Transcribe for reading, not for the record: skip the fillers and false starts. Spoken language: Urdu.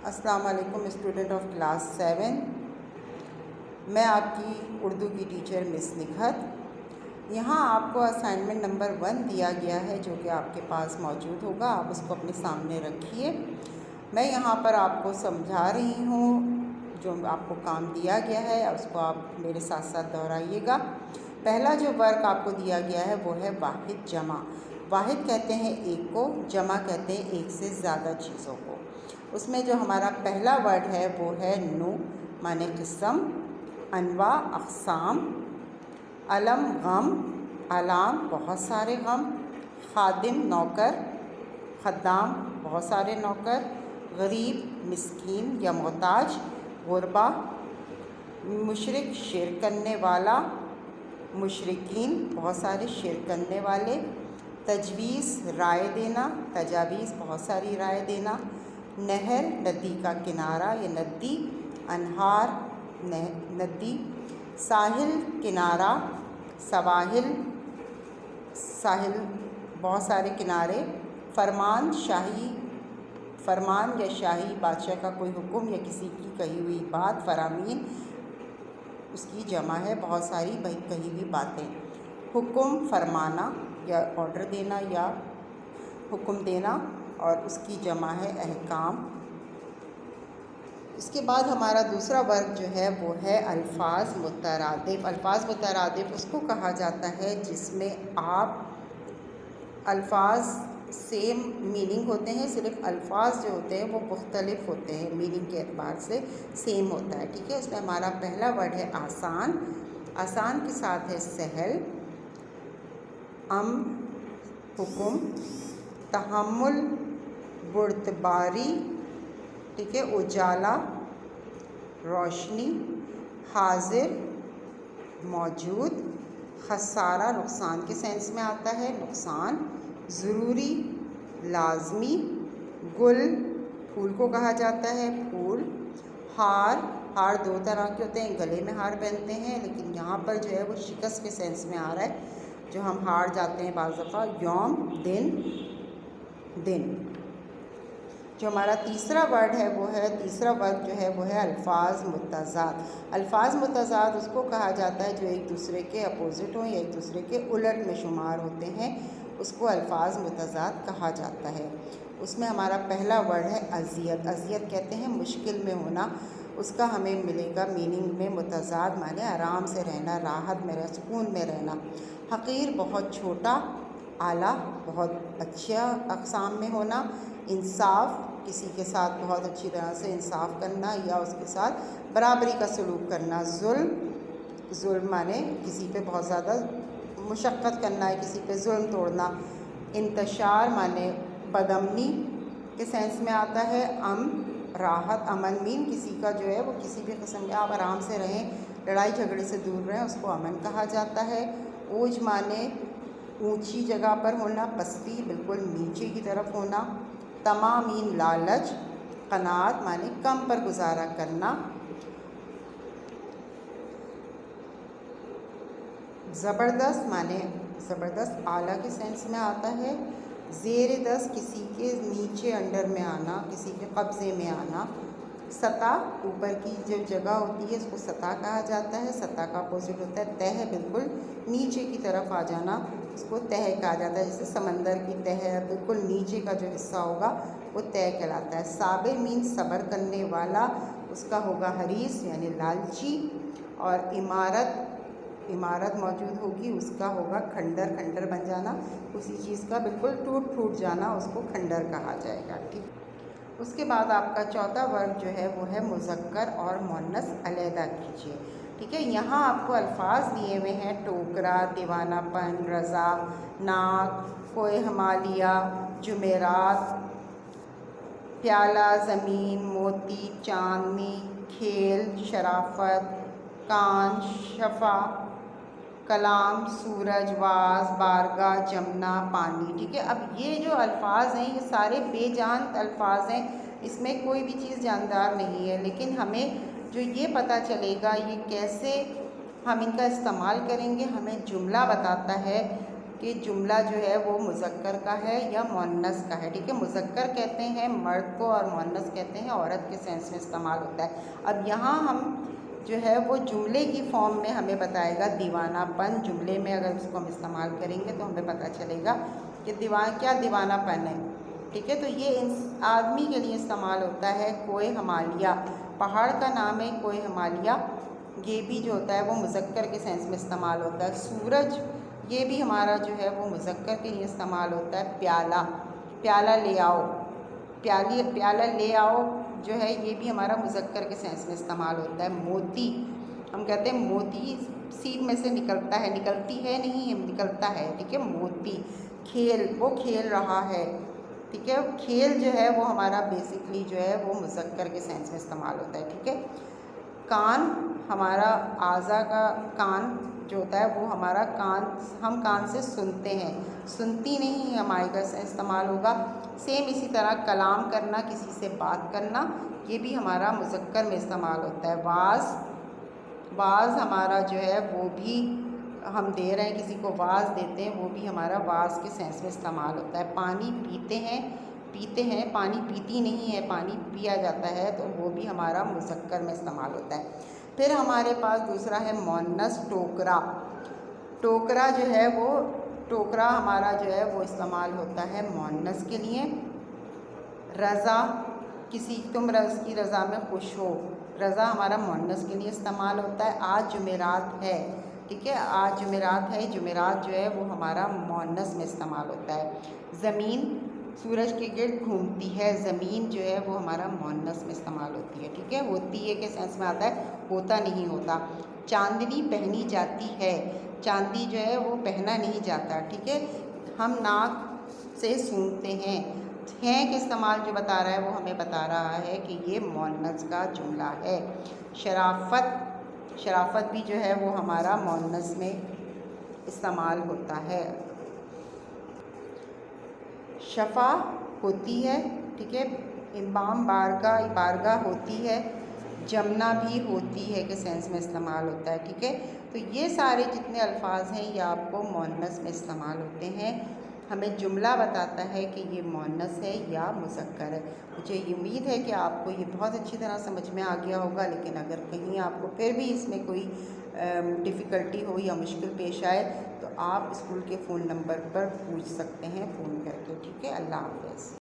السلام علیکم اسٹوڈنٹ آف کلاس 7. میں آپ کی اردو کی ٹیچر مس نکھت. یہاں آپ کو اسائنمنٹ نمبر 1 دیا گیا ہے جو کہ آپ کے پاس موجود ہوگا. آپ اس کو اپنے سامنے رکھیے. میں یہاں پر آپ کو سمجھا رہی ہوں جو آپ کو کام دیا گیا ہے اس کو آپ میرے ساتھ ساتھ دہرائیے گا. پہلا جو ورک آپ کو دیا گیا ہے وہ ہے واحد جمع. واحد کہتے ہیں ایک کو، جمع کہتے ہیں ایک سے زیادہ چیزوں کو. اس میں جو ہمارا پہلا ورڈ ہے وہ ہے نو معنی قسم، انواع اقسام، علم غم، علام بہت سارے غم، خادم نوکر، خدام بہت سارے نوکر، غریب مسکین یا محتاج، غربا مشرک شرک کرنے والا، مشرکین بہت سارے شرک کرنے والے، تجویز رائے دینا، تجاویز بہت ساری رائے دینا، نہر ندی کا کنارہ یا ندی، انہار ندی، ساحل کنارہ، سواحل ساحل بہت سارے کنارے، فرمان شاہی فرمان یا شاہی بادشاہ کا کوئی حکم یا کسی کی کہی ہوئی بات، فرامین اس کی جمع ہے بہت ساری کہی ہوئی باتیں. حکم فرمانا یا آرڈر دینا یا حکم دینا اور اس کی جمع ہے احکام. اس کے بعد ہمارا دوسرا ورک جو ہے وہ ہے الفاظ مترادف. الفاظ مترادف اس کو کہا جاتا ہے جس میں آپ الفاظ سیم میننگ ہوتے ہیں، صرف الفاظ جو ہوتے ہیں وہ مختلف ہوتے ہیں، میننگ کے اعتبار سے سیم ہوتا ہے. ٹھیک ہے. اس میں ہمارا پہلا ورڈ ہے آسان. آسان کے ساتھ ہے سہل، حکم، تحمل، بردباری، ٹھیک ہے، اجالا روشنی، حاضر موجود، خسارہ نقصان کے سینس میں آتا ہے نقصان، ضروری لازمی، گل پھول کو کہا جاتا ہے پھول، ہار دو طرح کے ہوتے ہیں، گلے میں ہار پہنتے ہیں لیکن یہاں پر جو ہے وہ شکست کے سینس میں آ رہا ہے جو ہم ہار جاتے ہیں بعض دفعہ. یوم دن. جو ہمارا تیسرا ورڈ ہے تیسرا ورڈ جو ہے وہ ہے الفاظ متضاد. الفاظ متضاد اس کو کہا جاتا ہے جو ایک دوسرے کے اپوزٹ ہوں یا ایک دوسرے کے الٹ میں شمار ہوتے ہیں، اس کو الفاظ متضاد کہا جاتا ہے. اس میں ہمارا پہلا ورڈ ہے اذیت. اذیت کہتے ہیں مشکل میں ہونا. اس کا ہمیں ملے گا میننگ میں متضاد معنی آرام سے رہنا، راحت میں سکون میں رہنا. حقیر بہت چھوٹا، اعلیٰ بہت اچھا اقسام میں ہونا، انصاف کسی کے ساتھ بہت اچھی طرح سے انصاف کرنا یا اس کے ساتھ برابری کا سلوک کرنا. ظلم معنی کسی پہ بہت زیادہ مشقت کرنا ہے، کسی پہ ظلم توڑنا. انتشار معنی بدامنی کے سینس میں آتا ہے. راحت امن مین کسی کا جو ہے وہ کسی بھی قسم میں آپ آرام سے رہیں، لڑائی جھگڑے سے دور رہیں، اس کو امن کہا جاتا ہے. اوج معنی اونچی جگہ پر ہونا، پستی بالکل نیچے کی طرف ہونا. تمامین لالچ. قناعت معنی کم پر گزارا کرنا. زبردست معنی زبردست اعلیٰ کے سینس میں آتا ہے. زیر دست کسی کے نیچے انڈر میں آنا، کسی کے قبضے میں آنا. سطح اوپر کی جو جگہ ہوتی ہے اس کو سطح کہا جاتا ہے. سطح کا اپوزٹ ہوتا ہے تہہ، بالکل نیچے کی طرف آ جانا اس کو تہہ کہا جاتا ہے. جیسے سمندر کی تہہ بالکل نیچے کا جو حصہ ہوگا وہ تہہ کہلاتا ہے. صابر مین صبر کرنے والا، اس کا ہوگا حریص یعنی لالچی. اور عمارت موجود ہوگی، اس کا ہوگا کھنڈر بن جانا، اسی چیز کا بالکل ٹوٹ جانا اس کو کھنڈر کہا جائے گا. ٹھیک. اس کے بعد آپ کا چوتھا ورگ جو ہے وہ ہے مذکر اور مؤنث علیحدہ کیجیے. ٹھیک ہے. یہاں آپ کو الفاظ دیے ہوئے ہیں ٹوکرا، دیوانہ پن، رضا، ناک، کوہ ہمالیہ، جمعرات، پیالہ، زمین، موتی، چاندنی، کھیل، شرافت، کان، شفا، کلام، سورج، واز، بارگاہ، جمنا، پانی. ٹھیک ہے. اب یہ جو الفاظ ہیں یہ سارے بے جان الفاظ ہیں، اس میں کوئی بھی چیز جاندار نہیں ہے، لیکن ہمیں جو یہ پتہ چلے گا یہ کیسے ہم ان کا استعمال کریں گے. ہمیں جملہ بتاتا ہے کہ جملہ جو ہے وہ مذکر کا ہے یا مؤنث کا ہے، ٹھیک ہے۔ مذکر کہتے ہیں مرد کو اور مؤنث کہتے ہیں عورت کے سینس میں استعمال ہوتا ہے۔ اب یہاں ہم جو ہے وہ جملے کی فارم میں ہمیں بتائے گا دیوانہ پن، جملے میں اگر اس کو ہم استعمال کریں گے تو ہمیں پتہ چلے گا کہ کیا دیوانہ پن ہے، ٹھیک ہے۔ تو یہ آدمی کے لیے استعمال ہوتا ہے کوہ ہمالیہ، پہاڑ کا نام ہے کوہ ہمالیہ، یہ بھی جو ہوتا ہے وہ مذکر کے سینس میں استعمال ہوتا ہے۔ سورج، یہ بھی ہمارا جو ہے وہ مذکر کے لیے استعمال ہوتا ہے۔ پیالہ، پیالہ لے آؤ، پیالہ لے آؤ جو ہے یہ بھی ہمارا مذکر کے سینس میں استعمال ہوتا ہے۔ موتی، ہم کہتے ہیں موتی سین میں سے نکلتا ہے، نکلتی ہے نہیں، نکلتا ہے، ٹھیک ہے۔ موتی۔ کھیل، وہ کھیل رہا ہے، ٹھیک ہے۔ کھیل جو ہے وہ ہمارا بیسکلی جو ہے وہ مذکر کے سینس میں استعمال ہوتا ہے، ٹھیک ہے۔ کان، ہمارا اعضاء کا کان جو ہوتا ہے وہ ہمارا کان، ہم کان سے سنتے ہیں، سنتی نہیں ہمارے کا استعمال ہوگا۔ سیم اسی طرح کلام کرنا، کسی سے بات کرنا، یہ بھی ہمارا مذکر میں استعمال ہوتا ہے۔ واعظ، واعظ ہمارا جو ہے وہ بھی ہم دے رہے ہیں، کسی کو واعظ دیتے ہیں، وہ بھی ہمارا واعظ کے سینس میں استعمال ہوتا ہے۔ پانی پیتے ہیں، پیتے ہیں، پانی پیتی نہیں ہے، پانی پیا جاتا ہے، تو وہ بھی ہمارا مذکر میں استعمال ہوتا ہے۔ پھر ہمارے پاس دوسرا ہے مؤنث ٹوکرا۔ ٹوکرا جو ہے وہ، ٹوکرا ہمارا جو ہے وہ استعمال ہوتا ہے مؤنث کے لیے۔ رضا، تم کی رضا میں خوش ہو، رضا ہمارا مؤنث کے لیے استعمال ہوتا ہے۔ آج جمعرات ہے، ٹھیک ہے، آج جمعرات ہے، جمعرات جو ہے وہ ہمارا مؤنث میں استعمال ہوتا ہے۔ زمین سورج کے گرد گھومتی ہے، زمین جو ہے وہ ہمارا مؤنث میں استعمال ہوتی ہے، ٹھیک ہے۔ ہوتی ہے کے سینس میں آتا ہے، ہوتا نہیں ہوتا۔ چاندنی پہنی جاتی ہے، چاندی جو ہے وہ پہنا نہیں جاتا، ٹھیک ہے۔ ہم ناک سے سونگھتے ہیں کے استعمال جو بتا رہا ہے وہ ہمیں بتا رہا ہے کہ یہ مؤنث کا جملہ ہے۔ شرافت، شرافت بھی جو ہے وہ ہمارا مؤنث میں استعمال ہوتا ہے۔ شفا ہوتی ہے، ٹھیک ہے، امام بارگاہ، بارگاہ ہوتی ہے، جمنا بھی ہوتی ہے کے سینس میں استعمال ہوتا ہے، ٹھیک ہے۔ تو یہ سارے جتنے الفاظ ہیں یہ آپ کو مؤنث میں استعمال ہوتے ہیں۔ ہمیں جملہ بتاتا ہے کہ یہ مؤنث ہے یا مذکر ہے۔ مجھے امید ہے کہ آپ کو یہ بہت اچھی طرح سمجھ میں آ گیا ہوگا، لیکن اگر کہیں آپ کو پھر بھی اس میں کوئی ڈیفیکلٹی ہو یا مشکل پیش آئے تو آپ اسکول کے فون نمبر پر پوچھ سکتے ہیں فون کر کے، ٹھیک ہے۔ اللہ حافظ۔